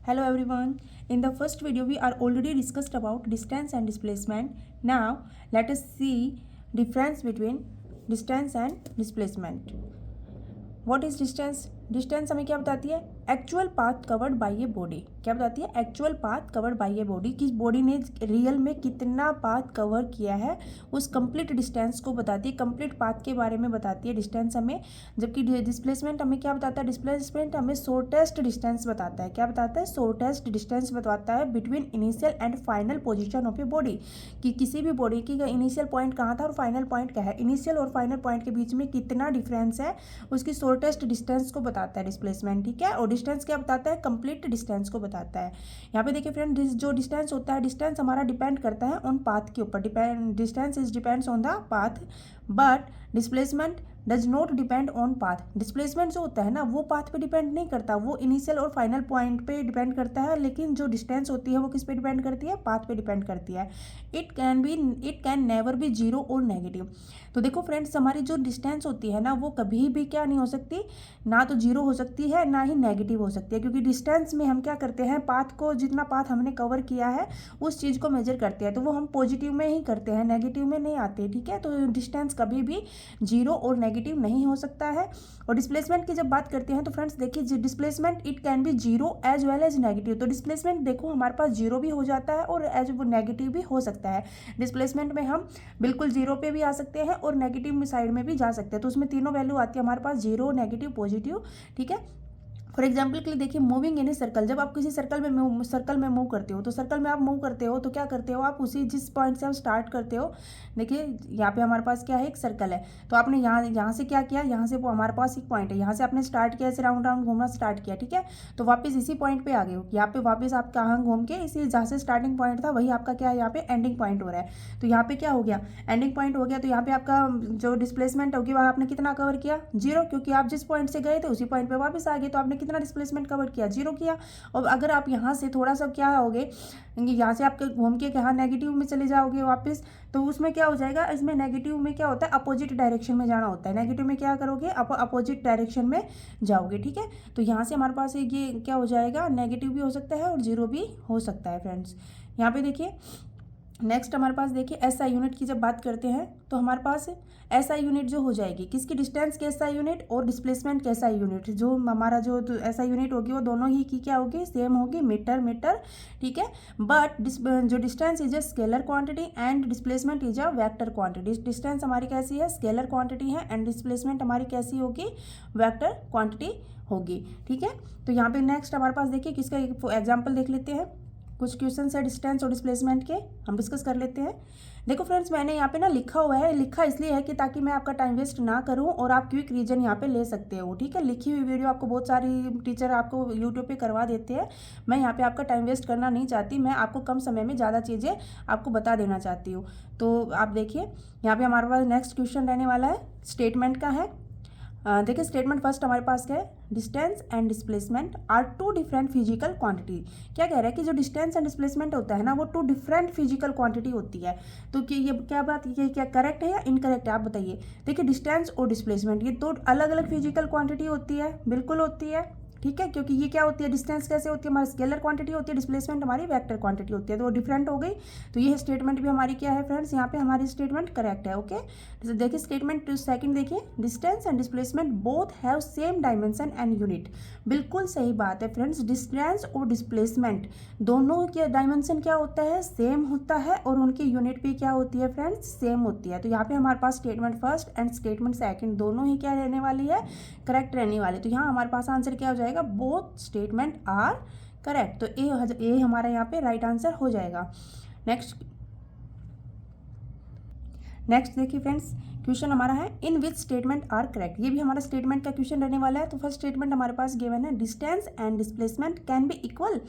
Hello everyone. In the first video we are already discussed about distance and displacement. Now let us see difference between distance and displacement. What is distance? Distance हमें क्या बताती है? Actual path covered by ये body. क्या बताती है? Actual path covered by ये body. कि बॉडी ने रियल में कितना पाथ कवर किया है उस कंप्लीट डिस्टेंस को बताती है. कंप्लीट पाथ के बारे में बताती है डिस्टेंस हमें. जबकि डिस्प्लेसमेंट हमें क्या बताता है? डिस्प्लेसमेंट हमें शॉर्टेस्ट डिस्टेंस बताता है. क्या बताता है? शॉर्टेस्ट डिस्टेंस बताता है between initial and final position of a body. कि किसी भी बॉडी की इनिशियल पॉइंट कहाँ था और फाइनल पॉइंट क्या है. इनिशियल और फाइनल पॉइंट के बीच में कितना डिफरेंस है उसकी शॉर्टेस्ट डिस्टेंस को बताता है डिस्प्लेसमेंट. ठीक है. और डिस्टेंस क्या बताता है? कंप्लीट डिस्टेंस को बताता है. यहाँ पे देखिए फ्रेंड, जो डिस्टेंस होता है, डिस्टेंस हमारा डिपेंड करता है ऑन पाथ के ऊपर. Distance is depends on the path, but displacement does not depend on path. Displacement जो होता है ना वो पाथ पे डिपेंड नहीं करता, वो इनिशियल और फाइनल पॉइंट पे डिपेंड करता है. लेकिन जो डिस्टेंस होती है वो किस पे डिपेंड करती है? पाथ पे डिपेंड करती है. It can never be zero और नेगेटिव. तो देखो फ्रेंड्स, हमारी जो डिस्टेंस होती है ना वो कभी भी क्या नहीं हो सकती, ना तो जीरो हो सकती है ना ही नेगेटिव हो सकती है. क्योंकि डिस्टेंस में हम क्या करते हैं, पाथ को, जितना पाथ हमने कवर किया है उस चीज़ को मेजर करते हैं. तो वो हम पॉजिटिव में ही करते हैं, नेगेटिव में नहीं आते. ठीक है. तो डिस्टेंस कभी भी जीरो और नेगेटिव नहीं हो सकता है. और डिस्प्लेसमेंट की जब बात करते हैं तो फ्रेंड्स देखिए, displacement it can be zero as well as negative. तो डिस्प्लेसमेंट देखो हमारे पास जीरो भी हो जाता है और एज वो नेगेटिव भी हो सकता है. डिस्प्लेसमेंट में हम बिल्कुल जीरो पे भी आ सकते हैं और नेगेटिव साइड में भी जा सकते हैं. तो उसमें तीनों वैल्यू आती है हमारे पास, जीरो, नेगेटिव, पॉजिटिव. ठीक है. फॉर एग्जाम्पल के लिए देखिए, मूविंग इन ए सर्कल. जब आप किसी सर्कल में मूव करते हो तो सर्कल में आप मूव करते हो तो क्या करते हो आप, उसी जिस पॉइंट से आप स्टार्ट करते हो. देखिए यहाँ पे हमारे पास क्या है, एक सर्कल है. तो आपने यहाँ से क्या किया, यहाँ से वो हमारे पास एक पॉइंट है, यहाँ से आपने स्टार्ट किया, ऐसे राउंड राउंड घूमना स्टार्ट किया. ठीक है. तो वापस इसी पॉइंट पे आ गए हो. यहाँ पे वापस आप कहाँ घूम के, इसी जहाँ से स्टार्टिंग पॉइंट था वही आपका क्या है, यहाँ पे एंडिंग पॉइंट हो रहा है. तो यहाँ पे क्या हो गया, एंडिंग पॉइंट हो गया. तो यहाँ पे आपका जो डिस्प्लेसमेंट होगी वह आपने कितना कवर किया? जीरो. क्योंकि आप जिस पॉइंट से गए थे उसी पॉइंट पे वापस आ गए. तो आपने कितना डिस्प्लेसमेंट कवर किया? जीरो किया. और अगर आप यहाँ से थोड़ा सा क्या होगे, यहाँ से आपके घूम के कहाँ नेगेटिव में चले जाओगे वापस, तो उसमें क्या हो जाएगा, इसमें नेगेटिव में क्या होता है, अपोजिट डायरेक्शन में जाना होता है. नेगेटिव में क्या करोगे, अपोजिट डायरेक्शन में जाओगे. ठीक है. तो यहाँ से हमारे पास ये क्या हो जाएगा, नेगेटिव भी हो सकता है और जीरो भी हो सकता है. फ्रेंड्स यहाँ पे देखिए, नेक्स्ट हमारे पास देखिए एस आई यूनिट की जब बात करते हैं तो हमारे पास एस आई यूनिट जो हो जाएगी, किसकी, डिस्टेंस की एस आई यूनिट और डिस्प्लेसमेंट की एस आई यूनिट. जो हमारा जो एस आई यूनिट होगी वो दोनों ही की क्या होगी, सेम होगी, मीटर मीटर. ठीक है. बट जो distance is a scalar quantity and displacement is a vector quantity. Distance हमारी कैसी है, स्केलर क्वांटिटी है, एंड डिस्प्लेसमेंट हमारी कैसी होगी, वेक्टर क्वांटिटी होगी. ठीक है. तो यहाँ पे नेक्स्ट हमारे पास देखिए किसका एग्जाम्पल देख लेते हैं. कुछ क्वेश्चन है डिस्टेंस और डिस्प्लेसमेंट के, हम डिस्कस कर लेते हैं. देखो फ्रेंड्स, मैंने यहाँ पे ना लिखा हुआ है, लिखा इसलिए है कि ताकि मैं आपका टाइम वेस्ट ना करूँ और आप क्विक रीजन यहाँ पे ले सकते हो. ठीक है. लिखी हुई वीडियो आपको बहुत सारी टीचर आपको यूट्यूब पे करवा देते हैं. मैं यहाँ पे आपका टाइम वेस्ट करना नहीं चाहती, मैं आपको कम समय में ज़्यादा चीज़ें आपको बता देना चाहती हूँ. तो आप देखिए यहाँ पे हमारे पास नेक्स्ट क्वेश्चन रहने वाला है, स्टेटमेंट का है. देखिए स्टेटमेंट फर्स्ट हमारे पास क्या है, distance and displacement are two different physical quantity. क्या कह रहा है कि जो डिस्टेंस एंड डिस्प्लेसमेंट होता है ना वो टू डिफरेंट फिजिकल क्वांटिटी होती है. तो कि ये क्या बात, ये क्या करेक्ट है या इनकरेक्ट है, आप बताइए. देखिए डिस्टेंस और डिस्प्लेसमेंट ये दो अलग अलग फिजिकल क्वांटिटी होती है, बिल्कुल होती है. ठीक है. क्योंकि ये क्या होती है, डिस्टेंस कैसे होती है, हमारी स्केलर क्वांटिटी होती है, डिस्प्लेसमेंट हमारी वेक्टर क्वांटिटी होती है. तो वो डिफरेंट हो गई. तो ये स्टेटमेंट भी हमारी क्या है फ्रेंड्स, यहाँ पे हमारी स्टेटमेंट करेक्ट है. ओके. देखिए स्टेटमेंट सेकंड देखिए, distance and displacement both have same dimension and unit. बिल्कुल सही बात है फ्रेंड्स. डिस्टेंस और डिस्प्लेसमेंट दोनों के डायमेंशन क्या होता है, सेम होता है, और उनकी यूनिट भी क्या होती है फ्रेंड्स, सेम होती है. तो यहाँ पे हमारे पास statement first and statement second दोनों ही क्या रहने वाली है, करेक्ट रहने वाली. तो यहाँ हमारे पास आंसर क्या हो जाएगा, बोथ स्टेटमेंट आर करेक्ट. तो ए हमारा यहाँ पे राइट आंसर हो जाएगा. नेक्स्ट देखिए फ्रेंड्स, क्वेश्चन हमारा है इन विच स्टेटमेंट आर करेक्ट. ये भी हमारा स्टेटमेंट का क्वेश्चन रहने वाला है. तो फर्स्ट स्टेटमेंट हमारे पास गिवन है, distance and displacement can be equal.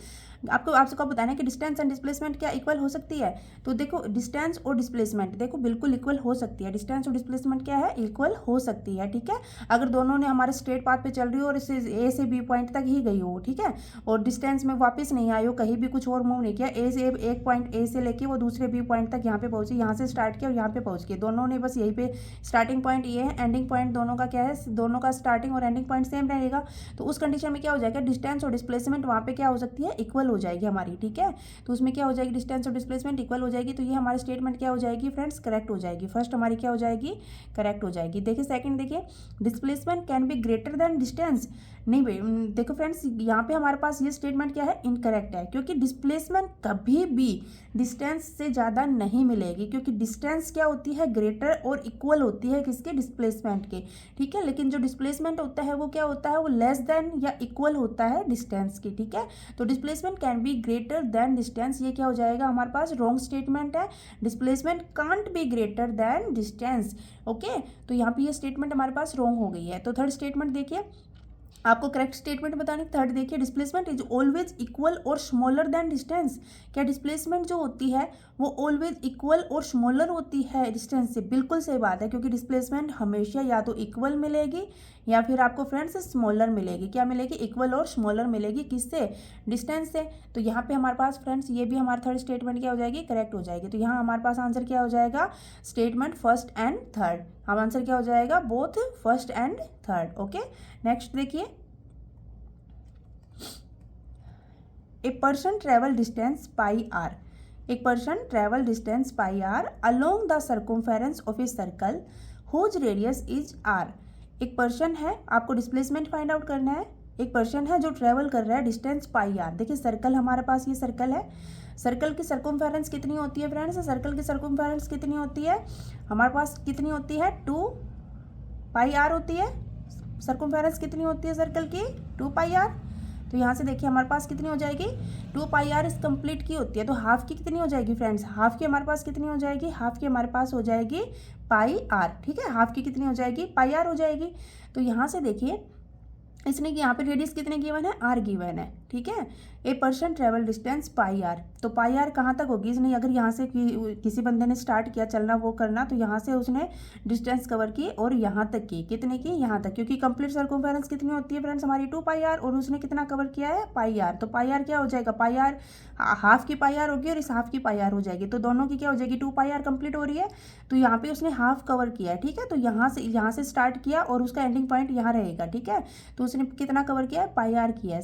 आपसे कब बताना है कि डिस्टेंस एंड डिस्प्लेसमेंट क्या इक्वल हो सकती है. तो देखो डिस्टेंस और डिस्प्लेसमेंट देखो बिल्कुल इक्वल हो सकती है. डिस्टेंस और डिस्प्लेसमेंट क्या है, इक्वल हो सकती है. ठीक है. अगर दोनों ने हमारे स्ट्रेट पाथ पे चल रही हो और इसे ए से बी पॉइंट तक ही गई हो. ठीक है. और डिस्टेंस में वापस नहीं आई हो, कहीं भी कुछ और मूव नहीं किया, ए से एक पॉइंट ए से लेके वो दूसरे बी पॉइंट तक यहाँ पे पहुंची, यहाँ से स्टार्ट किया और यहाँ पे पहुंच ओके, दोनों ने बस यहीं पे स्टार्टिंग पॉइंट ये है, एंडिंग पॉइंट दोनों का क्या है, दोनों का स्टार्टिंग और एंडिंग पॉइंट सेम रहेगा। तो उस कंडीशन में क्या हो जाएगा, डिस्टेंस और डिस्प्लेसमेंट वहाँ पे क्या हो सकती है, इक्वल हो जाएगी हमारी, ठीक है। तो उसमें क्या हो जाएगी, डिस्टेंस और डिस्प्लेसमेंट इक्वल हो जाएगी। तो ये हमारी स्टेटमेंट क्या हो जाएगी फ्रेंड्स, करेक्ट हो जाएगी। फर्स्ट हमारी क्या हो जाएगी, करेक्ट हो जाएगी। देखिए सेकंड, देखिए displacement can be greater than distance. नहीं भाई, देखो फ्रेंड्स यहाँ पे हमारे पास ये स्टेटमेंट क्या है, इनकरेक्ट है, क्योंकि डिस्प्लेसमेंट कभी भी डिस्टेंस से ज़्यादा नहीं मिलेगी, क्योंकि डिस्टेंस क्या होती है, ग्रेटर और इक्वल होती है किसके, डिस्प्लेसमेंट के, ठीक है। लेकिन जो डिस्प्लेसमेंट होता है वो क्या होता है, वो लेस देन या इक्वल होता है डिस्टेंस की, ठीक है। तो displacement can be greater than distance, ये क्या हो जाएगा हमारे पास, रॉन्ग स्टेटमेंट है। Displacement can't be greater than distance, okay. तो यहाँ पे ये स्टेटमेंट हमारे पास रॉन्ग हो गई है। तो थर्ड स्टेटमेंट देखिए, आपको करेक्ट स्टेटमेंट बताने, थर्ड देखिए, डिस्प्लेसमेंट इज ऑलवेज इक्वल और स्मॉलर देन डिस्टेंस। क्या डिस्प्लेसमेंट जो होती है वो ऑलवेज इक्वल और स्मॉलर होती है डिस्टेंस से, बिल्कुल सही बात है, क्योंकि डिस्प्लेसमेंट हमेशा या तो इक्वल मिलेगी या फिर आपको फ्रेंड्स स्मॉलर मिलेगी। क्या मिलेगी, इक्वल और स्मॉलर मिलेगी, किससे, डिस्टेंस से। तो यहाँ पे हमारे पास फ्रेंड्स ये भी हमारा थर्ड स्टेटमेंट क्या हो जाएगी, करेक्ट हो जाएगी। तो यहाँ हमारे पास आंसर क्या हो जाएगा, स्टेटमेंट फर्स्ट एंड थर्ड। अब आंसर क्या हो जाएगा, both first and third, okay. Next देखिए, a person travel distance pi R, एक person travel distance pi R along the circumference of a circle whose radius is R. एक पर्सन है, आपको डिस्प्लेसमेंट फाइंड आउट करना है। एक पर्सन है जो ट्रेवल कर रहा है डिस्टेंस पाई आर। देखिए सर्कल हमारे पास, ये सर्कल है, सर्कल की सर्कमफेरेंस कितनी होती है फ्रेंड्स, सर्कल की सर्कमफेरेंस कितनी होती है हमारे पास, कितनी होती है, 2 पाई आर होती है। सर्कमफेरेंस कितनी होती है सर्कल की, 2 पाई आर। तो यहाँ से देखिए हमारे पास कितनी हो जाएगी, 2 पाई आर इस कंप्लीट की होती है। तो हाफ की कितनी हो जाएगी फ्रेंड्स, हाफ की हमारे पास कितनी हो जाएगी, हाफ की हमारे पास हो जाएगी पाई आर, ठीक है। हाफ की कितनी हो जाएगी, पाई आर हो जाएगी। तो यहाँ से देखिए इसने यहाँ पे रेडियस कितने गिवन है, आर गिवन है, ठीक है। A person travel distance pi r, तो पाई आर कहाँ तक होगी, इसने अगर यहाँ से किसी बंदे ने स्टार्ट किया चलना वो करना, तो यहाँ से उसने डिस्टेंस कवर की और यहाँ तक की, कितने की, यहाँ तक, क्योंकि कंप्लीट सर्कमफेरेंस कितनी होती है फ्रेंड्स हमारी, 2 पाई आर, और उसने कितना कवर किया है, पाई आर। तो पाई आर क्या हो जाएगा, पाई आर हाफ की पाई आर होगी और इस हाफ की पाई आर हो जाएगी। तो दोनों की क्या हो जाएगी, 2 पाई आर कंप्लीट हो रही है। तो यहाँ पे उसने हाफ कवर किया है, ठीक है। तो यहाँ से स्टार्ट किया और उसका एंडिंग पॉइंट यहाँ रहेगा, ठीक है। तो उसने कितना कवर किया है, पाई आर किया है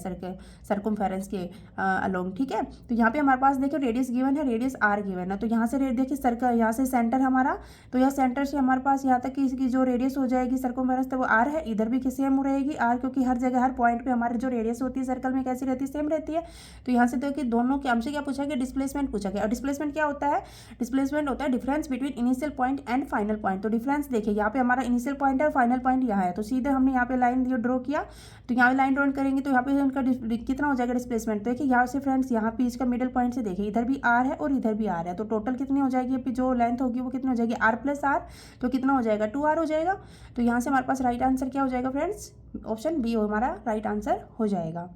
सर्कमफेरेंस के अलोंग, ठीक है। तो यहाँ पे हमारे पास देखिए रेडियस गिवन है, रेडियस आर गिवन है। तो यहाँ से देखिए सर्कल, यहाँ से सेंटर हमारा, तो यह सेंटर से हमारे पास यहाँ तक की इसकी जो रेडियस हो जाएगी सर्कमफेरेंस, तो वो आर है। इधर भी सेम रहेगी आर, क्योंकि हर जगह हर पॉइंट पे हमारी जो रेडियस होती है सर्कल में कैसी रहती है, सेम रहती है। तो यहाँ से देखिए दोनों के हमसे क्या पूछा गया, डिस्प्लेसमेंट पूछा गया। और डिस्प्लेसमेंट क्या होता है, डिस्प्लेसमेंट होता है difference between initial point and final point. तो डिफरेंस देखिए यहाँ पे हमारा इनिशियल पॉइंट है और फाइनल पॉइंट यहाँ है, तो सीधे हमने यहाँ पे लाइन ड्रॉ किया। तो यहाँ पे लाइन ड्रॉ करेंगे तो यहाँ पे उनका कितना हो जाएगा डिस्प्लेसमेंट। तो देखिए यहाँ से फ्रेंड्स यहाँ पे इसका मिडिल पॉइंट से देखिए इधर भी आर है और इधर भी आर है, तो टोटल कितनी हो जाएगी, अभी जो लेंथ होगी वो कितनी हो जाएगी, आर प्लस आर। तो कितना हो जाएगा, 2 आर हो जाएगा। तो यहाँ से हमारे पास राइट आंसर क्या हो जाएगा फ्रेंड्स, ऑप्शन बी हमारा राइट आंसर हो जाएगा।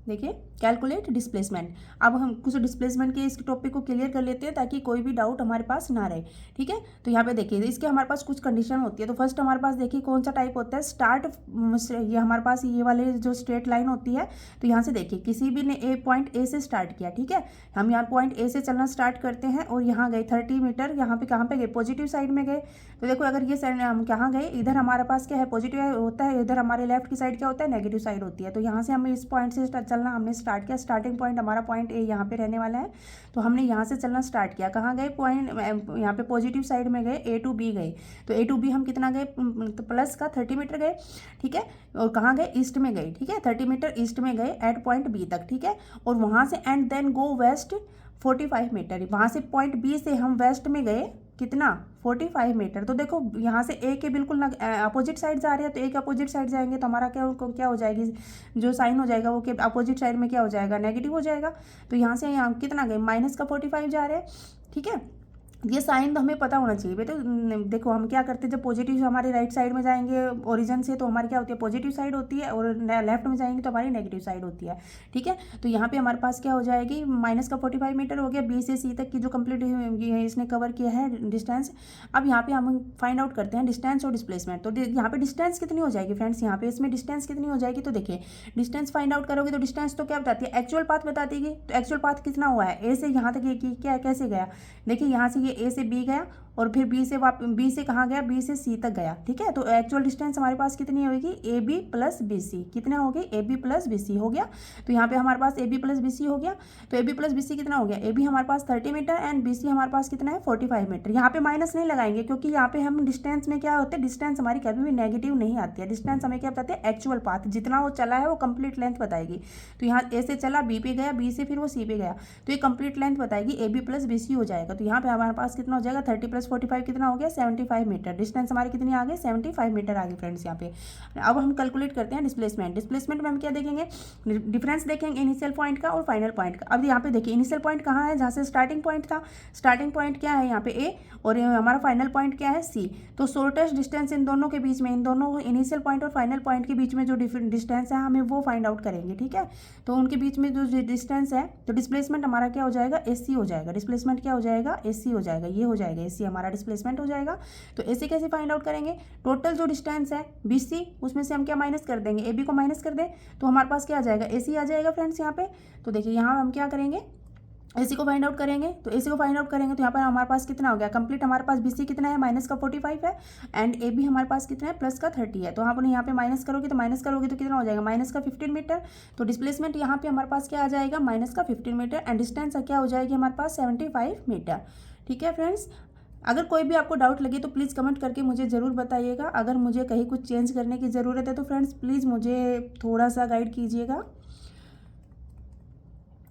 देखिए कैलकुलेट डिस्प्लेसमेंट। अब हम कुछ डिस्प्लेसमेंट के इस टॉपिक को क्लियर कर लेते हैं ताकि कोई भी डाउट हमारे पास ना रहे, ठीक है। तो यहाँ पे देखिए इसके हमारे पास कुछ कंडीशन होती है। तो फर्स्ट हमारे पास देखिए कौन सा टाइप होता है, स्टार्ट, ये हमारे पास ये वाले जो स्ट्रेट लाइन होती है। तो यहाँ से देखिए किसी भी ने पॉइंट ए से स्टार्ट किया, ठीक है। हम यहाँ पॉइंट ए से चलना स्टार्ट करते हैं और यहाँ गए 30 मीटर, यहाँ पे कहाँ पे गए, पॉजिटिव साइड में गए। तो देखो अगर ये हम कहाँ गए, इधर हमारे पास क्या है, पॉजिटिव होता है, इधर हमारे लेफ्ट की साइड क्या होता है, नेगेटिव साइड होती है। तो यहाँ से हमें इस पॉइंट से चलना हमने स्टार्ट किया, स्टार्टिंग पॉइंट हमारा पॉइंट ए यहाँ पे रहने वाला है। तो हमने यहाँ से चलना स्टार्ट किया, कहाँ गए, पॉइंट यहाँ पे पॉजिटिव साइड में गए, ए टू बी गए। तो ए टू बी हम कितना गए, तो प्लस का 30 मीटर गए, ठीक है। और कहाँ गए, ईस्ट में गए, ठीक है, 30 मीटर ईस्ट में गए एट पॉइंट बी तक, ठीक है। और वहाँ से and then go west 45 metre, वहाँ से पॉइंट बी से हम वेस्ट में गए कितना, 45 मीटर। तो देखो यहाँ से ए के बिल्कुल अपोजिट साइड जा रहे हैं, तो ए के अपोजिट साइड जाएंगे तो हमारा क्या हो जाएगी, जो साइन हो जाएगा वो के अपोजिट साइड में क्या हो जाएगा, नेगेटिव हो जाएगा। तो यहाँ से यहाँ कितना गए, माइनस का 45 जा रहे हैं, ठीक है। ये साइन तो हमें पता होना चाहिए बेटा। देखो हम क्या करते हैं, जब पॉजिटिव हमारे राइट साइड में जाएंगे ओरिजिन से तो हमारी क्या होती है, पॉजिटिव साइड होती है, और लेफ्ट में जाएंगे तो हमारी नेगेटिव साइड होती है। ठीक है, तो यहाँ पे हमारे पास क्या हो जाएगी, माइनस का 45 मीटर हो गया, बी से सी तक की जो कंप्लीट इसने कवर किया है डिस्टेंस। अब यहाँ पे हम फाइंड आउट करते हैं डिस्टेंस और डिस्प्लेसमेंट। तो यहाँ पे डिस्टेंस कितनी हो जाएगी फ्रेंड्स, यहाँ पे इसमें डिस्टेंस कितनी हो जाएगी, तो देखिए डिस्टेंस फाइंड आउट करोगे तो डिस्टेंस तो क्या बताती है, एक्चुअल पाथ बताती है। तो एक्चुअल पाथ कितना हुआ है, ए से यहाँ तक ये क्या कैसे गया, देखिए यहाँ से ये ए से बी गया, और फिर बी से कहाँ गया, बी से सी तक गया। ठीक है, तो एक्चुअल डिस्टेंस हमारे पास कितनी होगी, A B plus B C, कितना हो गया, A B plus B C हो गया। तो यहाँ पे हमारे पास A B plus B C हो गया। तो A B plus B C कितना हो गया, ए बी हमारे पास 30 मीटर एंड बी सी हमारे पास कितना है 45 मीटर। यहाँ पे माइनस नहीं लगाएंगे, क्योंकि यहाँ पे हम डिस्टेंस में क्या होते हैं, डिस्टेंस हमारी कभी भी नेगेटिव नहीं आती है। डिस्टेंस हमें क्या बताते हैं, एक्चुअल पाथ, जितना वो चला है वो कंप्लीट लेंथ बताएगी। तो यहाँ ए से चला, बी पे गया, बी से फिर वो सी पे गया, तो ये कंप्लीट लेंथ बताएगी, A B plus B C हो जाएगा। तो यहाँ पे हमारे पास कितना हो जाएगा, 30 प्लस 45 कितना हो गया, 75 मीटर। डिस्टेंस हमारी कितनी आ गई, 75 मीटर आ गई फ्रेंड्स यहाँ पे। अब हम कैलकुलेट करते हैं डिस्प्लेसमेंट। डिस्प्लेसमेंट में हम क्या देखेंगे, डिफरेंस देखेंगे इनिशियल पॉइंट का और फाइनल पॉइंट का। अब यहाँ पे देखिए इनिशियल पॉइंट कहाँ है, जहाँ से स्टार्टिंग पॉइंट था, स्टार्टिंग पॉइंट क्या है यहाँ पे ए, और हमारा फाइनल पॉइंट क्या है सी। तो शॉर्टेस्ट डिस्टेंस इन दोनों के बीच में, इन दोनों इनिशियल पॉइंट और फाइनल पॉइंट के बीच में जो डिस्टेंस है हमें वो फाइंड आउट करेंगे। ठीक है, तो उनके बीच में जो डिस्टेंस है, तो डिस्प्लेसमेंट हमारा क्या हो जाएगा, एसी हो जाएगा। डिस्प्लेसमेंट क्या हो जाएगा, एसी हो जाएगा, ये हो जाएगा एसी हमारा डिस्प्लेसमेंट हो जाएगा। तो एसी कैसे फाइंड आउट करेंगे, टोटल जो डिस्टेंस है बीसी, उसमें से हम क्या माइनस कर देंगे, ए बी को माइनस कर दें, तो हमारे पास क्या आ जाएगा, एसी आ जाएगा फ्रेंड्स यहाँ पे। तो देखिए यहाँ हम क्या करेंगे, एसी को फाइंड आउट करेंगे। तो एसी को फाइंड आउट करेंगे तो यहाँ पर हमारे पास कितना हो गया, कंप्लीट हमारे पास बीसी कितना है, माइनस का 45 है, एंड ए बी हमारे पास कितना है, प्लस का 30 है। तो आप यहाँ पे माइनस करोगे तो कितना हो जाएगा, माइनस का 15 मीटर। तो डिस्प्लेसमेंट यहाँ पे हमारे पास क्या आ जाएगा, माइनस का 15 मीटर, एंड डिस्टेंस क्या हो जाएगी हमारे पास 75 मीटर। ठीक है फ्रेंड्स, अगर कोई भी आपको डाउट लगे तो प्लीज़ कमेंट करके मुझे ज़रूर बताइएगा। अगर मुझे कहीं कुछ चेंज करने की ज़रूरत है तो फ्रेंड्स प्लीज़ मुझे थोड़ा सा गाइड कीजिएगा।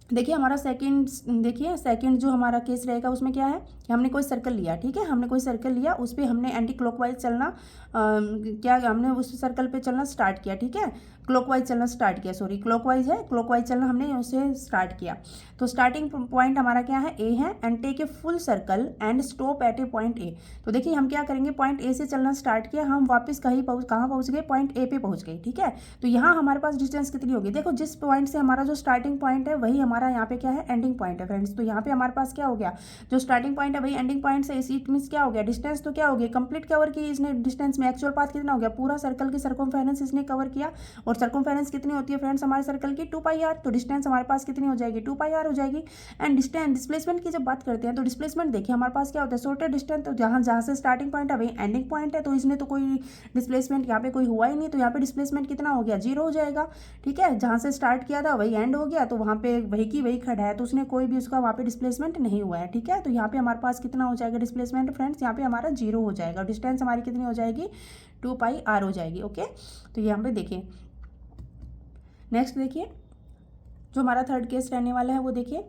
देखिए हमारा सेकंड जो हमारा केस रहेगा उसमें क्या है कि हमने कोई सर्कल लिया। ठीक है, हमने कोई सर्कल लिया, उस पर हमने एंटी क्लॉकवाइज चलना क्या हमने उस सर्कल पे चलना स्टार्ट किया। ठीक है, क्लॉकवाइज चलना स्टार्ट किया, सॉरी क्लॉकवाइज है, क्लॉकवाइज चलना हमने उसे स्टार्ट किया। तो स्टार्टिंग पॉइंट हमारा क्या है, ए है, and take a full circle and stop at a point A. तो देखिए हम क्या करेंगे, पॉइंट ए से चलना स्टार्ट किया, हम वापस कहाँ पहुँच गए, पॉइंट ए पे पहुँच गए। ठीक है, तो यहाँ हमारे पास डिस्टेंस कितनी होगी, देखो जिस पॉइंट से हमारा जो स्टार्टिंग पॉइंट है वही हमारा यहाँ पे क्या है, एंडिंग पॉइंट है फ्रेंड्स। तो यहाँ पे हमारे पास क्या हो गया, जो स्टार्टिंग पॉइंट है वही एंडिंग पॉइंट से, इट मीन्स क्या हो गया, डिस्टेंस तो क्या हो गया, कंप्लीट कवर की इसने डिस्टेंस में। एक्चुअल पाथ कितना हो गया, पूरा सर्कल की सर्कमफेरेंस इसने कवर किया, और सर्कमफेरेंस कितनी होती है फ्रेंड्स हमारे सर्कल की, 2πr। तो डिस्टेंस हमारे पास कितनी हो जाएगी, 2πr हो जाएगी। एंड डिस्प्लेसमेंट की जब बात करते हैं तो डिस्प्लेसमेंट देखिए हमारे पास क्या होता है, शॉर्टर डिस्टेंस। तो जहाँ से स्टार्टिंग पॉइंट है वही एंडिंग पॉइंट है, तो इसने तो कोई डिस्प्लेसमेंट यहाँ पे कोई हुआ ही नहीं, तो यहाँ पे डिस्प्लेसमेंट कितना हो गया, 0 हो जाएगा। ठीक है, जहाँ से स्टार्ट किया था वही एंड हो गया, तो वहाँ पे वही की वही खड़ा है, तो उसने कोई भी उसका वहाँ पे डिस्प्लेसमेंट नहीं हुआ है। ठीक है, तो यहाँ पे हमारे पास कितना हो जाएगा डिस्प्लेसमेंट फ्रेंड्स, यहाँ पे हमारा 0 हो जाएगा। डिस्टेंस हमारी कितनी हो जाएगी, 2πr हो जाएगी। ओके, तो यहाँ पे देखिए नेक्स्ट देखिए जो हमारा थर्ड केस रहने वाला है वो देखिए,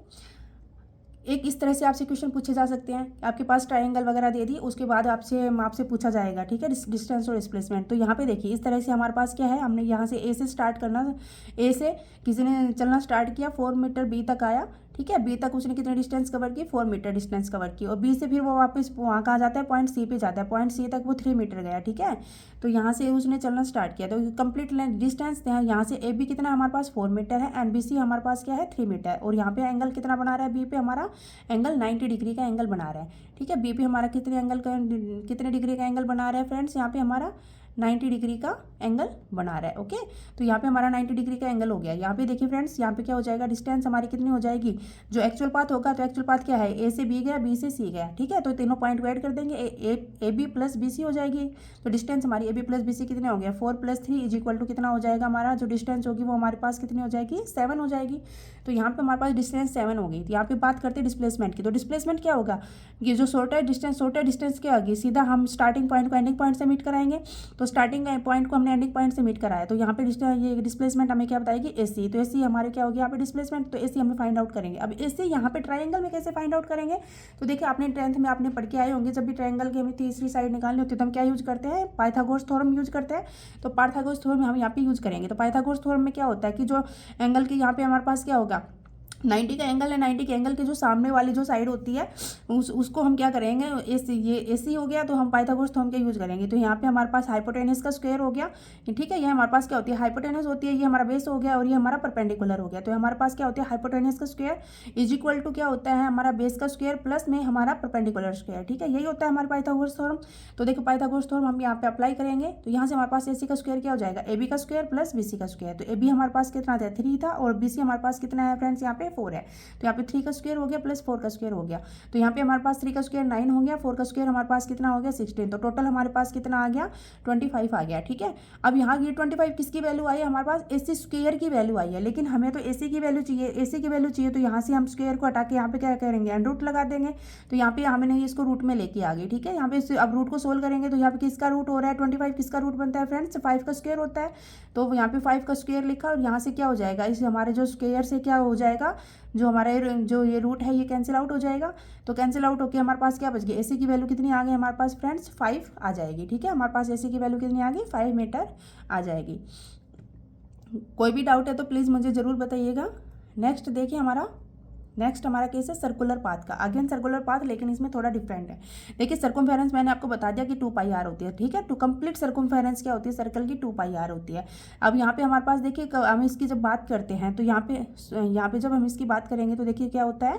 एक इस तरह से आपसे क्वेश्चन पूछे जा सकते हैं, आपके पास ट्रायंगल वगैरह दे दी, उसके बाद आपसे पूछा जाएगा। ठीक है, डिस्टेंस और डिस्प्लेसमेंट। तो यहाँ पे देखिए इस तरह से हमारे पास क्या है, हमने यहाँ से ए से स्टार्ट करना, ए से किसी ने चलना स्टार्ट किया, 4 मीटर बी तक आया। ठीक है, बी तक उसने कितने डिस्टेंस कवर की, 4 मीटर डिस्टेंस कवर की, और बी से फिर वो वापस वहाँ कहाँ जाता है, पॉइंट सी पे जाता है, पॉइंट सी तक वो 3 मीटर गया। ठीक है, तो यहाँ से उसने चलना स्टार्ट किया, तो कंप्लीट डिस्टेंस यहाँ से ए बी कितना हमारे पास 4 मीटर है, एंड बी सी हमारे पास क्या है 3 मीटर, और यहाँ पे एंगल कितना बना रहा है, बी पे हमारा एंगल 90 डिग्री का एंगल बना रहा है। ठीक है, बी पे हमारा कितने डिग्री का एंगल बना रहा है फ्रेंड्स, यहाँ पे हमारा 90 डिग्री का एंगल बना रहा है। ओके, तो यहाँ पे हमारा 90 डिग्री का एंगल हो गया। यहाँ पे देखिए फ्रेंड्स, यहाँ पे क्या हो जाएगा, डिस्टेंस हमारी कितनी हो जाएगी, जो एक्चुअल पाथ होगा, तो एक्चुअल पाथ क्या है, ए से बी गया, बी से सी गया। ठीक है, तो तीनों पॉइंट को ऐड कर देंगे, A B plus B C हो जाएगी। तो डिस्टेंस हमारी A B plus B C कितने हो गया, 4 + 3 = कितना हो जाएगा, हमारा जो डिस्टेंस होगी वो हमारे पास कितनी हो जाएगी, 7 हो जाएगी। तो यहाँ पे हमारे पास डिस्टेंस 7 हो गई। तो यहाँ पे बात करते हैं डिस्प्लेसमेंट की। तो डिस्प्लेसमेंट क्या होगा, ये जो शॉर्टर डिस्टेंस क्या होगी, सीधा हम स्टार्टिंग पॉइंट को एंडिंग पॉइंट से मीट कराएंगे। तो स्टार्टिंग पॉइंट को हमने एंडिंग पॉइंट से मीट कराया, तो यहाँ पे ये डिस्प्लेसमेंट हमें क्या बताएगी, एसी। तो एसी हमारे क्या होगी यहाँ पे डिस्प्लेसमेंट, तो एसी हमें फाइंड आउट करेंगे। अब एसी यहाँ पे ट्रायंगल में कैसे फाइंड आउट करेंगे, तो देखिए आपने 10th में आपने पढ़ के आए होंगे, जब भी ट्रायंगल की हमें तीसरी साइड निकालनी होती है तो हम क्या यूज करते हैं, पाइथागोरस थ्योरम यूज करते हैं। तो पाइथागोरस थ्योरम हम यहाँ पे यूज करेंगे। तो पाइथागोरस थ्योरम में क्या होता है कि जो एंगल की यहाँ पे हमारे पास क्या होगा, 90 का एंगल है, 90 के एंगल के जो सामने वाली जो साइड होती है उसको हम क्या करेंगे, ये AC हो गया तो हम पाइथागोरस थ्योरम क्या यूज करेंगे। तो यहाँ पे हमारे पास हाइपोटेनस का स्क्वायर हो गया, ठीक है। ये हमारे पास क्या होती है, हाइपोटेनस होती है, ये हमारा बेस हो गया और ये हमारा परपेंडिकुलर हो गया। तो हमारे पास क्या होता है, हाइपोटेनस का स्क्वायर इज इक्वल टू क्या होता है, हमारा बेस का स्क्वायर प्लस में हमारा परपेंडिकुलर स्क्वायर, ठीक है। यही होता है हमारा पाइथागोरस थ्योरम। तो देखो पाइथागोरस थ्योरम हम यहाँ पे अप्लाई करेंगे तो यहाँ से हमारे पास AC का स्क्वायर क्या हो जाएगा, AB का स्क्वायर प्लस BC का स्क्वायर। तो AB हमारे पास कितना था, 3 था और BC हमारे पास कितना है फ्रेंड्स, यहाँ पे 4 है। तो यहाँ पे 3 का स्क्वायर हो गया प्लस 4 का स्क्वायर हो गया। तो यहाँ पे हमारे पास 3 का स्क्वायर 9 हो गया, 4 का स्क्वायर हमारे पास कितना हो गया 16। तो टोटल हमारे पास कितना आ गया 25 आ गया, ठीक है। अब यहाँ ये 25 किसकी वैल्यू आई है, हमारे पास AC स्क्वायर की वैल्यू आई है, लेकिन हमें तो AC की वैल्यू चाहिए, AC की वैल्यू चाहिए। तो यहाँ से हम स्क्वायर को हटा के यहाँ पे क्या करेंगे, अंडर रूट लगा देंगे। तो यहाँ पे हमने इसको रूट में लेके आ गई, ठीक है। यहाँ पे अब रूट को सोल्व करेंगे तो यहाँ पे किसका रूट हो रहा है 25, किसका रूट बनता है फ्रेंड्स, 5 का स्क्वायर होता है। तो यहाँ पे 5 का स्क्वायर लिखा और यहाँ से क्या हो जाएगा, इस हमारे जो स्क्वायर से क्या हो जाएगा, जो हमारे जो ये रूट है ये कैंसिल आउट हो जाएगा। तो कैंसिल आउट होकर हमारे पास क्या बच गया, AC की वैल्यू कितनी आ गई हमारे पास फ्रेंड्स 5 आ जाएगी, ठीक है। हमारे पास AC की वैल्यू कितनी आ गई 5 मीटर आ जाएगी। कोई भी डाउट है तो प्लीज़ मुझे ज़रूर बताइएगा। नेक्स्ट देखिए हमारा केस है सर्कुलर पाथ का। अगेन सर्कुलर पाथ, लेकिन इसमें थोड़ा डिफरेंट है। देखिए सर्कमफेरेंस मैंने आपको बता दिया कि 2πr होती है, ठीक है। टू कंप्लीट सर्कमफेरेंस क्या होती है, सर्कल की 2πr होती है। अब यहाँ पे हमारे पास देखिए हम इसकी जब बात करते हैं तो यहाँ पे जब हम इसकी बात करेंगे तो देखिए क्या होता है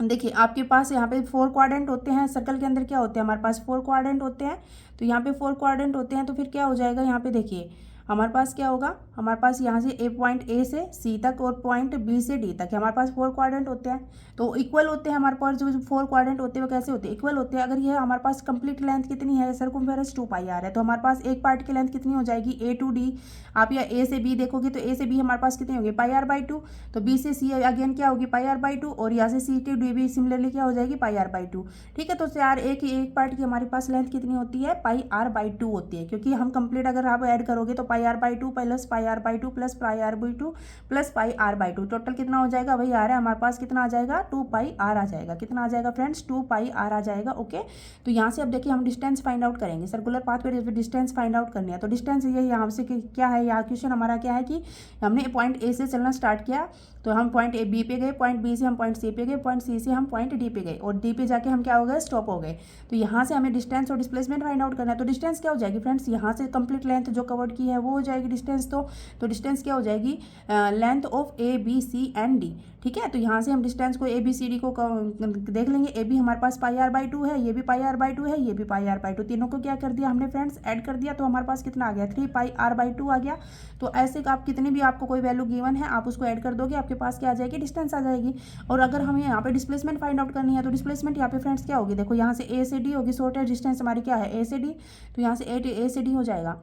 देखिए आपके पास यहाँ पे 4 क्वाड्रेंट होते हैं, सर्कल के अंदर क्या होते हैं हमारे पास 4 क्वाड्रेंट होते हैं। तो यहाँ पे 4 क्वाड्रेंट होते हैं तो फिर क्या हो जाएगा, यहाँ पे देखिए हमारे पास क्या होगा, हमारे पास यहाँ से पॉइंट A से C तक और पॉइंट B से D तक हमारे पास 4 क्वाड्रेंट होते हैं। तो इक्वल होते हैं हमारे पास जो 4 क्वाड्रेंट होते हैं वो कैसे होते हैं, इक्वल होते हैं। अगर ये हमारे पास कंप्लीट लेंथ कितनी है, सर्कमफेरेंस 2πr है, तो हमारे पास एक पार्ट की लेंथ कितनी हो जाएगी A to D। आप या A से B देखोगे तो A से B हमारे पास कितनी होगी πr/2, तो B से C अगेन क्या होगी πr/2 और यहाँ से C to D भी सिमिलरली क्या हो जाएगी πr/2, ठीक है। तो यार एक पार्ट की हमारे पास लेंथ कितनी होती है πr/2 होती है, क्योंकि हम कंप्लीट अगर आप ऐड करोगे तो πr/2 plus πr/2 plus πr/2 plus πr/2 total कितना हो जाएगा, वही आ रहा है हमारे पास कितना आ जाएगा 2πr आ जाएगा। कितना आ जाएगा फ्रेंड्स 2πr आ जाएगा, ओके। तो यहाँ से अब देखिए हम डिस्टेंस फाइंड आउट करेंगे, सर्कुलर पाथ पे डिस्टेंस फाइंड आउट करनी है। तो डिस्टेंस ये यहाँ से क्या है, यहाँ क्वेश्चन हमारा क्या है कि हमने पॉइंट A से चलना स्टार्ट किया तो हम पॉइंट B पे गए, पॉइंट B से हम पॉइंट C पे गए, पॉइंट C से हम पॉइंट D पे गए और D पे जाके हम क्या हो गए, स्टॉप हो गए। तो यहाँ से हमें डिस्टेंस और डिस्प्लेसमेंट फाइंड आउट करना है। तो डिस्टेंस क्या हो जाएगी फ्रेंड्स, यहाँ से कंप्लीट लेंथ जो कवर्ड की है वो हो जाएगी डिस्टेंस। तो डिस्टेंस क्या हो जाएगी, length of ABC and D, ठीक है। तो यहाँ से हम डिस्टेंस को ABCD को देख लेंगे। AB हमारे पास πr/2 है, ये भी πr/2 है, ये भी πr/2, तीनों को क्या कर दिया हमने फ्रेंड्स ऐड कर दिया। तो हमारे पास कितना आ गया 3πr/2 आ गया। तो ऐसे आप कितनी भी आपको कोई वैल्यू गिवन है आप उसको ऐड कर दोगे, आपके पास क्या आ जाएगी, डिस्टेंस आ जाएगी। और अगर हमें यहाँ पे डिस्प्लेसमेंट फाइंड आउट करनी है तो डिस्प्लेसमेंट यहाँ पे फ्रेंड्स क्या होगी, देखो यहाँ से A से D होगी, शॉर्टेस्ट डिस्टेंस हमारी क्या है A से D, तो यहाँ से A से D हो जाएगा।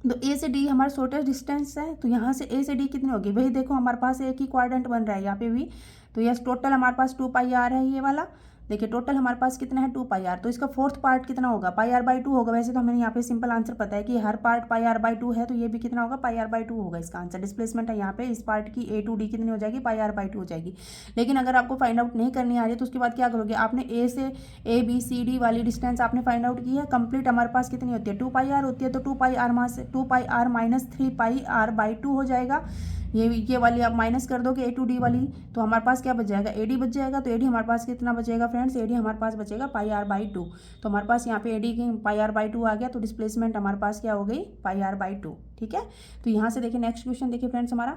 तो A से D हमारा शॉर्टेस्ट डिस्टेंस है, तो यहाँ से A से D कितनी होगी, वही देखो हमारे पास एक ही क्वाड्रेंट बन रहा है यहाँ पे भी। तो यस टोटल हमारे पास 2πr है ये वाला, देखिए टोटल हमारे पास कितना है 2πr। तो इसका फोर्थ पार्ट कितना होगा πr/2 होगा। वैसे तो हमें यहाँ पे सिंपल आंसर पता है कि हर पार्ट πr/2 है, तो ये भी कितना होगा πr/2 होगा इसका आंसर। डिस्प्लेसमेंट है यहाँ पे इस पार्ट की A to D कितनी हो जाएगी πr/2 हो जाएगी। लेकिन अगर आपको फाइंड आउट नहीं करनी आ रही तो उसके बाद क्या करोगे, आपने A से ABCD वाली डिस्टेंस आपने फाइंड आउट की है, कंप्लीट हमारे पास कितनी होती है 2πr होती है। तो 2πr माइनस 3πr/2 हो जाएगा। ये वाली आप माइनस कर दोगे A to D वाली, तो हमारे पास क्या बच जाएगा AD बच जाएगा। तो AD हमारे पास कितना बचेगा फ्रेंड्स, AD हमारे पास बचेगा πr/2। तो हमारे पास यहाँ पे AD की πr/2 आ गया, तो डिस्प्लेसमेंट हमारे पास क्या हो गई πr/2, ठीक है। तो यहाँ से देखिए नेक्स्ट क्वेश्चन देखिए फ्रेंड्स हमारा,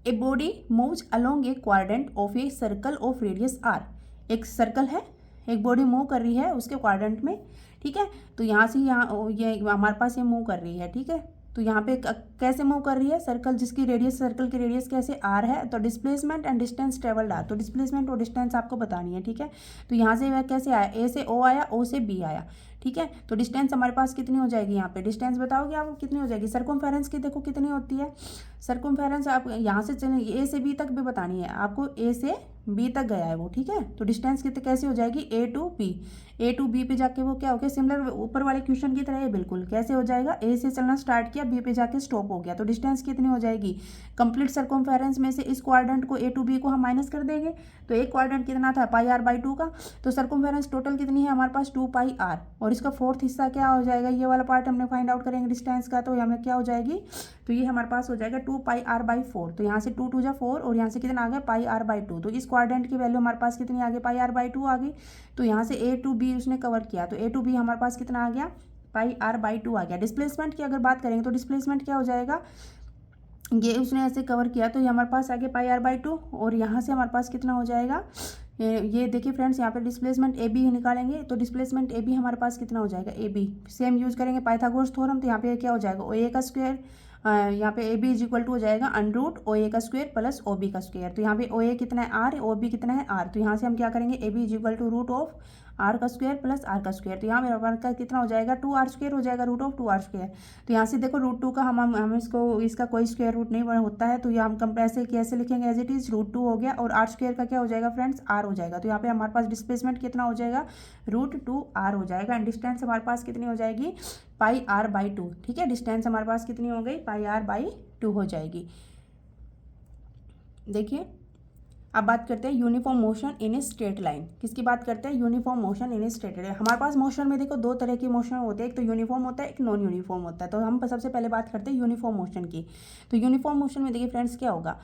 a body moves along A quadrant of a circle of radius r। एक सर्कल है, एक बॉडी मूव कर रही है उसके क्वाड्रेंट में, ठीक है। तो यहाँ से ये हमारे पास ये मूव कर रही है, ठीक है। तो यहाँ पे कैसे मूव कर रही है, सर्कल जिसकी रेडियस, सर्कल की रेडियस कैसे r है, तो displacement and distance travelled r। तो डिस्प्लेसमेंट और डिस्टेंस आपको बतानी है, ठीक है। तो यहाँ से वह कैसे आया, A से O आया, O से B आया, ठीक है। तो डिस्टेंस हमारे पास कितनी हो जाएगी, यहाँ पे डिस्टेंस बताओगे आप कितनी हो जाएगी। सर्कमफेरेंस की देखो कितनी होती है, सर्कमफेरेंस आप यहाँ से चलिए A से B तक भी बतानी है आपको, A से B तक गया है वो, ठीक है। तो डिस्टेंस कितनी कैसे हो जाएगी A to B, A to B पे जाके वो क्या हो गया, सिमिलर ऊपर वाले क्वेश्चन की तरह है बिल्कुल। कैसे हो जाएगा, A से चलना स्टार्ट किया, B पे जाके स्टॉप हो गया। तो डिस्टेंस कितनी हो जाएगी, कंप्लीट सर्कमफेरेंस में से इस क्वाड्रेंट को A to B को हम माइनस कर देंगे। तो एक क्वाड्रेंट कितना था πr/2 का, तो सर्कमफेरेंस टोटल कितनी है हमारे पास 2πr, और इसका फोर्थ हिस्सा क्या हो जाएगा, ये वाला पार्ट हमने फाइंड आउट करेंगे डिस्टेंस का, तो हमें क्या हो जाएगी, तो ये हमारे पास हो जाएगा 2πr/4। तो यहाँ से 2 2 जा 4 और यहाँ से कितना आ गया πr/2। तो इस क्वाड्रेंट की वैल्यू हमारे पास कितनी आ गई πr/2 आ गई। तो यहाँ से A to B उसने कवर किया, तो A to B हमारे पास कितना आ गया πr/2 आ गया। डिस्प्लेसमेंट की अगर बात करेंगे तो डिस्प्लेसमेंट क्या हो जाएगा, ये उसने ऐसे कवर किया तो ये हमारे पास आ गया πr/2 और यहाँ से हमारे पास कितना हो जाएगा, ये देखिए फ्रेंड्स यहाँ पे डिस्प्लेसमेंट ए बी निकालेंगे तो डिस्प्लेसमेंट ए बी हमारे पास कितना हो जाएगा, ए बी सेम यूज करेंगे पाइथागोरस थ्योरम। तो यहाँ पे क्या हो जाएगा, ओ ए का स्क्वायर, यहाँ पे A B is equal to हो जाएगा अंडरूट ओ ए का स्क्वायर प्लस ओ बी का स्क्वायर। तो यहाँ पे ओ ए कितना है आर, ओ बी कितना है आर। तो यहाँ से हम क्या करेंगे, A B is equal to root of r का स्क्वायर प्लस आर का स्क्वायर। तो यहाँ मेरा पास का कितना हो जाएगा 2r² हो जाएगा, रूट ऑफ 2r²। तो यहाँ से देखो रूट 2 का हम इसको इसका कोई स्क्वायर रूट नहीं होता है, तो यहाँ हम कंपेयर कैसे लिखेंगे, एज इट इज रूट 2 हो गया और r² का क्या हो जाएगा फ्रेंड्स, r हो जाएगा। तो यहाँ पे हमारे पास डिस्प्लेसमेंट कितना हो जाएगा, √2r हो जाएगा एंड डिस्टेंस हमारे पास कितनी हो जाएगी πr/2। ठीक है, डिस्टेंस हमारे पास कितनी हो गई πr/2 हो जाएगी। देखिए अब बात करते हैं uniform motion in a straight line. किसकी बात करते हैं, uniform motion in a straight line. हमारे पास मोशन में देखो दो तरह की मोशन होते हैं, एक तो यूनिफॉर्म होता है, एक नॉन यूनिफॉर्म होता है। तो हम सबसे पहले बात करते हैं यूनिफॉर्म मोशन की। तो यूनिफॉर्म मोशन में देखिए फ्रेंड्स क्या होगा,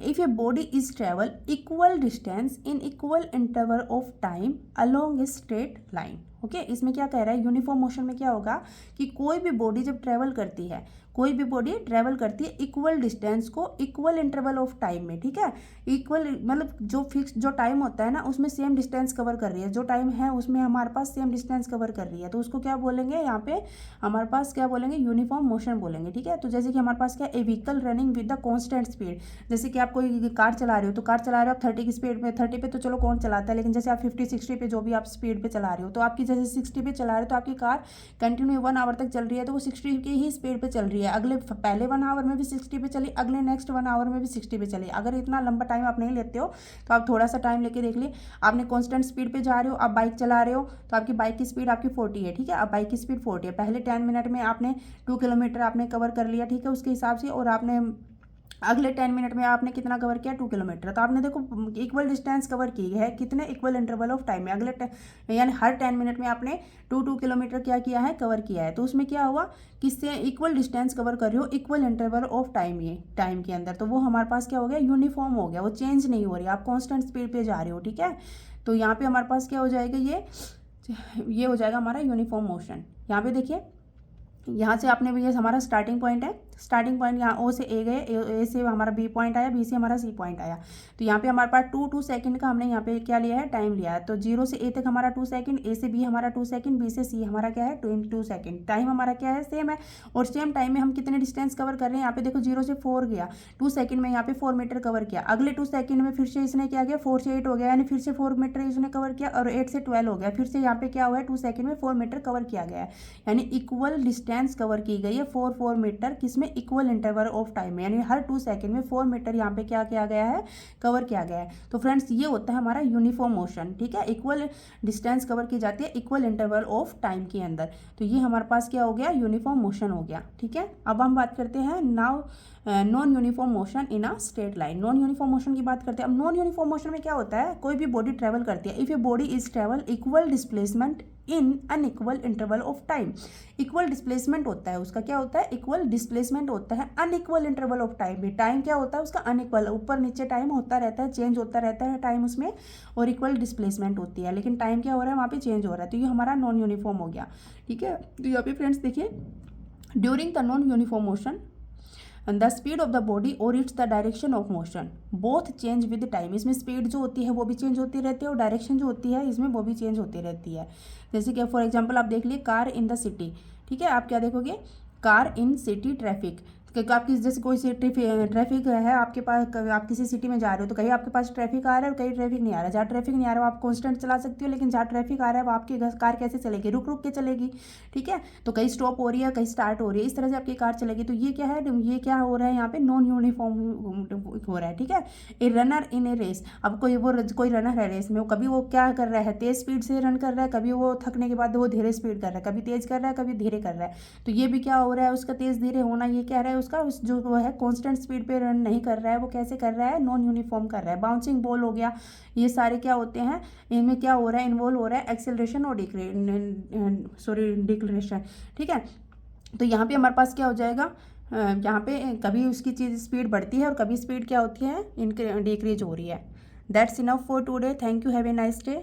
if a body is travel equal distance in equal interval of time along a straight line. Okay, इसमें क्या कह रहा है, यूनिफॉर्म मोशन में क्या होगा कि कोई भी बॉडी जब ट्रेवल करती है, कोई भी बॉडी ट्रेवल करती है इक्वल डिस्टेंस को इक्वल इंटरवल ऑफ टाइम में। ठीक है, इक्वल मतलब जो फिक्स जो टाइम होता है ना उसमें सेम डिस्टेंस कवर कर रही है, जो टाइम है उसमें हमारे पास सेम डिस्टेंस कवर कर रही है, तो उसको क्या बोलेंगे, यहाँ पे हमारे पास क्या बोलेंगे, यूनिफॉर्म मोशन बोलेंगे। ठीक है, तो जैसे कि हमारे पास क्या a vehicle running with the constant speed. जैसे कि आप कोई कार चला रहे हो, तो कार चला रहे हो आप 30 की स्पीड में, 30 पे तो चलो कौन चलाता है, लेकिन जैसे आप 50-60 पे जो भी आप स्पीड पे चला रहे हो, तो आपकी जैसे 60 पे चला रहे हो तो आपकी कार कंटिन्यू 1 आवर तक चल रही है, तो वो 60 की ही स्पीड पे चल रही है। अगले पहले 1 आवर में भी 60 पे चली, अगले नेक्स्ट 1 आवर में भी 60 पे चली। अगर इतना लंबा टाइम आप नहीं लेते हो तो आप थोड़ा सा टाइम लेके देख लिए, आपने कांस्टेंट स्पीड पे जा रहे हो, आप बाइक चला रहे हो, तो आपकी बाइक की स्पीड आपकी 40 है। ठीक है, अब बाइक की स्पीड 40 है, पहले 10 मिनट में आपने 2 किलोमीटर आपने कवर कर लिया। ठीक है, उसके हिसाब से, और आपने अगले 10 मिनट में आपने कितना कवर किया, 2 किलोमीटर। तो आपने देखो इक्वल डिस्टेंस कवर की है कितने इक्वल इंटरवल ऑफ टाइम में, अगले यानी हर 10 मिनट में आपने 2 किलोमीटर क्या किया है, कवर किया है। तो उसमें क्या हुआ, किससे इक्वल डिस्टेंस कवर कर रहे हो इक्वल इंटरवल ऑफ टाइम, ये टाइम के अंदर, तो वो हमारे पास क्या हो गया, यूनिफॉर्म हो गया, वो चेंज नहीं हो रही, आप कॉन्स्टेंट स्पीड पे जा रहे हो। ठीक है, तो यहाँ पे हमारे पास क्या हो जाएगा, ये हो जाएगा हमारा यूनिफॉर्म मोशन। यहाँ पे देखिए, यहाँ से आपने भी, ये हमारा स्टार्टिंग पॉइंट है, स्टार्टिंग पॉइंट यहाँ ओ से ए गए, ए से हमारा बी पॉइंट आया, बी से हमारा सी पॉइंट आया। तो यहाँ पे हमारे पास 2 सेकंड का हमने यहाँ पे क्या लिया है, टाइम लिया है। तो 0 से ए तक हमारा 2 सेकंड, ए से बी हमारा 2 सेकंड, बी से सी हमारा क्या है 2 सेकंड। टाइम हमारा क्या है, सेम है, और सेम टाइम में हम कितने डिस्टेंस कवर कर रहे हैं। यहाँ पे देखो 0 से 4 गया, 2 सेकंड में यहाँ पे 4 मीटर कवर किया, अगले 2 सेकंड में फिर से इसने क्या किया, 4 से 8 हो गया, यानी फिर से 4 मीटर इसने कवर किया, और 8 से 12 हो गया, फिर से यहाँ पे क्या हुआ है, 2 सेकंड में 4 मीटर कवर किया गया है, यानी इक्वल डिस्टेंस कवर की गई है 4 मीटर, किसमें, इक्वल इंटरवल ऑफ टाइम में, यानी हर 2 सेकंड में 4 मीटर यहाँ पे क्या किया गया है, कवर किया गया है। तो फ्रेंड्स ये होता है हमारा यूनिफॉर्म मोशन। ठीक है, इक्वल डिस्टेंस कवर की जाती है इक्वल इंटरवल ऑफ टाइम के अंदर, तो ये हमारे पास क्या हो गया, यूनिफॉर्म मोशन हो गया। ठीक है, अब हम बात करते हैं now non uniform motion in a straight line. Non uniform motion की बात करते हैं। अब नॉन यूनिफॉर्म मोशन में क्या होता है, कोई भी बॉडी ट्रेवल करती है, if a body is travel equal displacement in unequal interval of time. Equal displacement होता है उसका, क्या होता है, इक्वल डिस्प्लेसमेंट होता है अनइक्वल इंटरवल ऑफ टाइम में। टाइम क्या होता है उसका, अनइक्वल, ऊपर नीचे टाइम होता रहता है, चेंज होता रहता है टाइम उसमें, और इक्वल डिस्प्लेसमेंट होती है, लेकिन टाइम क्या हो रहा है वहाँ पे चेंज हो रहा है। तो ये हमारा नॉन यूनिफॉर्म हो गया। ठीक है, तो यहाँ पे फ्रेंड्स देखिए, during the non uniform motion the speed of the body और its the direction of motion both change with time. इसमें स्पीड जो होती है वो भी चेंज होती रहती है, और डायरेक्शन जो होती है इसमें वो भी चेंज होती रहती है। जैसे कि फॉर एग्जांपल आप देख लिए कार इन द सिटी। ठीक है, आप क्या देखोगे, कार इन सिटी ट्रैफिक, क्योंकि आपकी जैसे कोई ट्रैफिक है आपके पास, आप किसी सिटी में जा रहे हो तो कहीं आपके पास ट्रैफिक आ रहा है और कहीं ट्रैफिक नहीं आ रहा है। जहाँ ट्रैफिक नहीं आ रहा है वो आप कांस्टेंट चला सकते हो, लेकिन जहाँ ट्रैफिक आ रहा है वो आपकी कार कैसे चलेगी, रुक रुक के चलेगी। ठीक है, तो कहीं स्टॉप हो रही है, कहीं स्टार्ट हो रही है, इस तरह से आपकी कार चलेगी। तो ये क्या है, ये क्या हो रहा है यहाँ पे, नॉन यूनिफॉर्म हो रहा है। ठीक है, a runner in A race, अब कोई रनर है रेस में, वो कभी वो क्या कर रहा है, तेज स्पीड से रन कर रहा है, कभी वो थकने के बाद वो धीरे स्पीड कर रहा है, कभी तेज कर रहा है, कभी धीरे कर रहा है। तो ये भी क्या हो रहा है, उसका तेज धीरे होना ये क्या है, उसका, उस जो वो है कांस्टेंट स्पीड पे रन नहीं कर रहा है, वो कैसे कर रहा है, नॉन यूनिफॉर्म कर रहा है। बाउंसिंग बॉल हो गया, ये सारे क्या होते हैं, इनमें क्या हो रहा है, इन्वॉल्व हो रहा है एक्सेलरेशन और डिक्लेरेशन, ठीक है। तो यहाँ पे हमारे पास क्या हो जाएगा, यहाँ पे कभी उसकी चीज़ स्पीड बढ़ती है और कभी स्पीड क्या होती है, डिक्रीज हो रही है। That's enough for today, thank you, have a nice day.